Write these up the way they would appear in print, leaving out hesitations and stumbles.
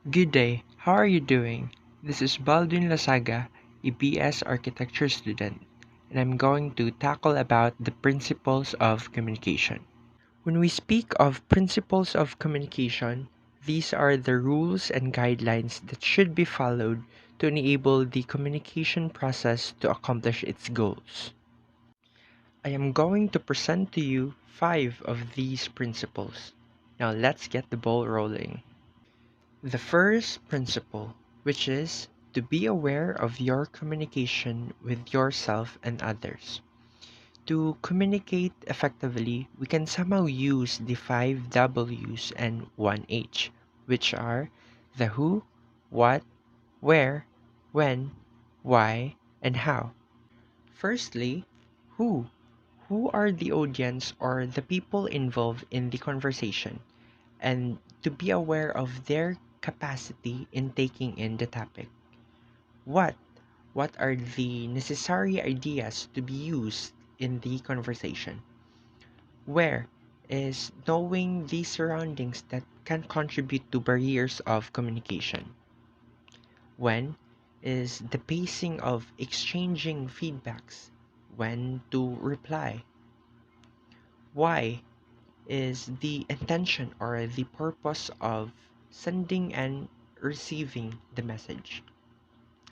Good day, how are you doing? This is Baldwin Lasaga, a BS Architecture student, and I'm going to tackle about the principles of communication. When we speak of principles of communication, these are the rules and guidelines that should be followed to enable the communication process to accomplish its goals. I am going to present to you 5 of these principles. Now let's get the ball rolling. The first principle, which is to be aware of your communication with yourself and others. To communicate effectively, we can somehow use the 5 W's and 1 H, which are the who, what, where, when, why, and how. Firstly, who? Who are the audience or the people involved in the conversation? And to be aware of their capacity in taking in the topic. What? What are the necessary ideas to be used in the conversation? Where is knowing the surroundings that can contribute to barriers of communication? When is the pacing of exchanging feedbacks? When to reply? Why is the intention or the purpose of sending and receiving the message.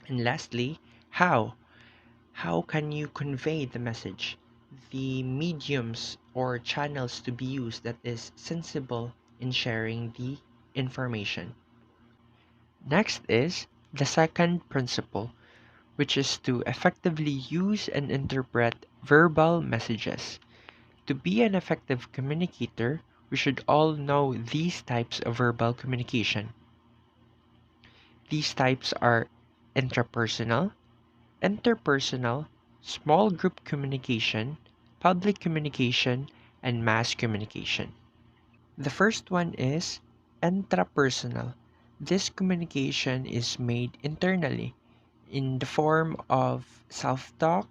And lastly, how? How can you convey the message? The mediums or channels to be used that is sensible in sharing the information. Next is the second principle, which is to effectively use and interpret verbal messages. To be an effective communicator, we should all know these types of verbal communication. These types are intrapersonal, interpersonal, small group communication, public communication, and mass communication. The first one is intrapersonal. This communication is made internally in the form of self talk,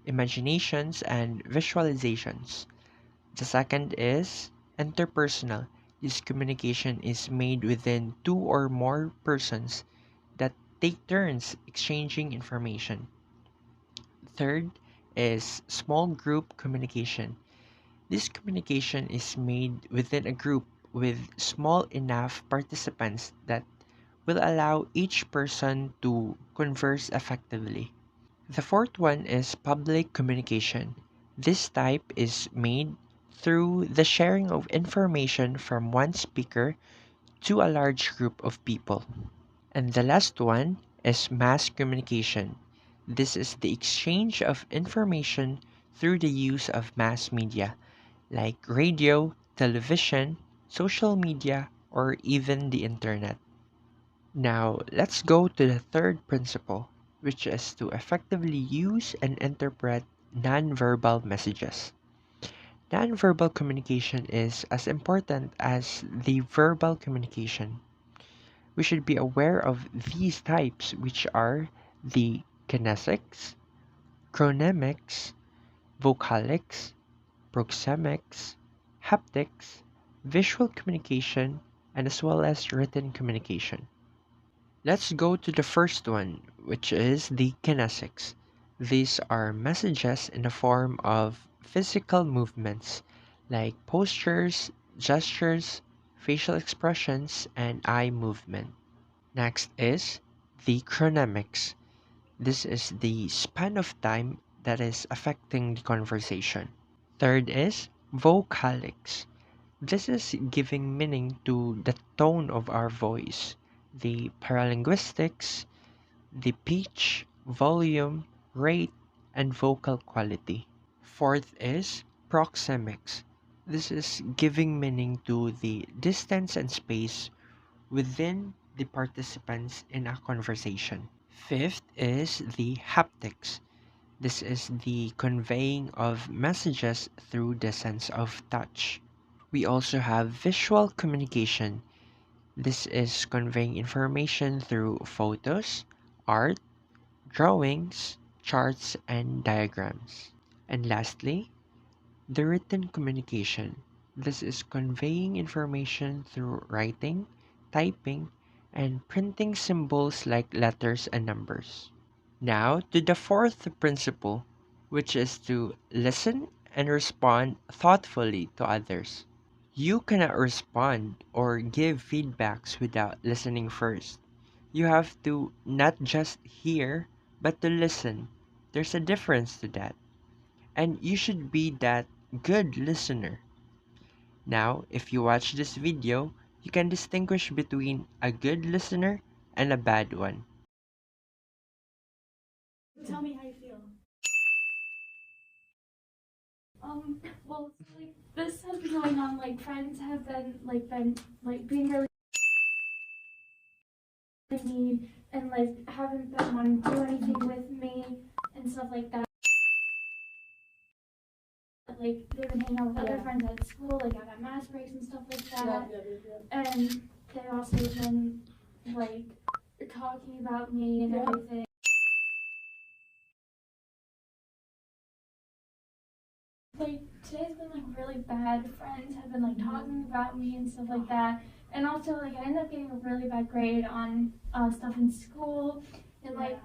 imaginations, and visualizations. The second is interpersonal. This communication is made within 2 or more persons that take turns exchanging information. Third is small group communication. This communication is made within a group with small enough participants that will allow each person to converse effectively. The fourth one is public communication. This type is made through the sharing of information from one speaker to a large group of people. And the last one is mass communication. This is the exchange of information through the use of mass media like radio, television, social media, or even the internet. Now, let's go to the third principle, which is to effectively use and interpret nonverbal messages. Nonverbal communication is as important as the verbal communication. We should be aware of these types, which are the kinesics, chronemics, vocalics, proxemics, haptics, visual communication, and as well as written communication. Let's go to the first one, which is the kinesics. These are messages in the form of physical movements like postures, gestures, facial expressions, and eye movement. Next is the chronemics. This is the span of time that is affecting the conversation. Third is vocalics. This is giving meaning to the tone of our voice, the paralinguistics, the pitch, volume, rate, and vocal quality. Fourth is proxemics. This is giving meaning to the distance and space within the participants in a conversation. Fifth is the haptics. This is the conveying of messages through the sense of touch. We also have visual communication. This is conveying information through photos, art, drawings, charts, and diagrams. And lastly, the written communication. This is conveying information through writing, typing, and printing symbols like letters and numbers. Now to the fourth principle, which is to listen and respond thoughtfully to others. You cannot respond or give feedbacks without listening first. You have to not just hear, but to listen. There's a difference to that. And you should be that good listener. Now, if you watch this video, you can distinguish between a good listener and a bad one. Tell me how you feel. Well, so, like this has been going on. Like friends have been being really mean and like haven't been wanting to do anything with me and stuff like that. Like they've been hanging out with other friends at school, like at mass breaks and stuff like that. And they also been like talking about me and everything. Like today's been like really bad. Friends have been like talking about me and stuff like that. And also like I ended up getting a really bad grade on stuff in school. And like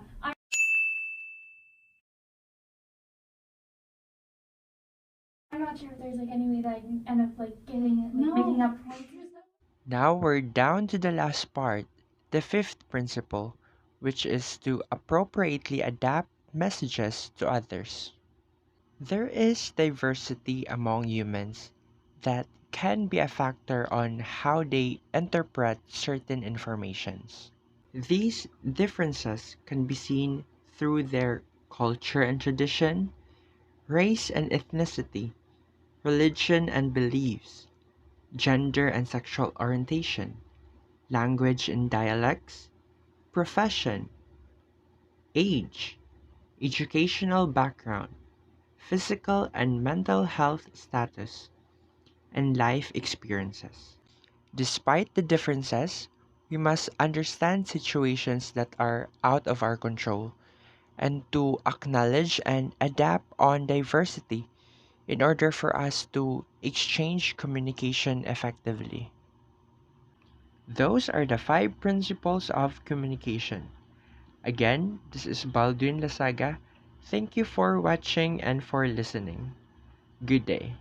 I'm not sure if there's like any way that I can end up like getting it, like making up points or stuff. Now we're down to the last part, the fifth principle, which is to appropriately adapt messages to others. There is diversity among humans that can be a factor on how they interpret certain informations. These differences can be seen through their culture and tradition, race and ethnicity, religion and beliefs, gender and sexual orientation, language and dialects, profession, age, educational background, physical and mental health status, and life experiences. Despite the differences, we must understand situations that are out of our control and to acknowledge and adapt on diversity in order for us to exchange communication effectively. Those are the five principles of communication. Again, this is Baldwin Lasaga. Thank you for watching and for listening. Good day.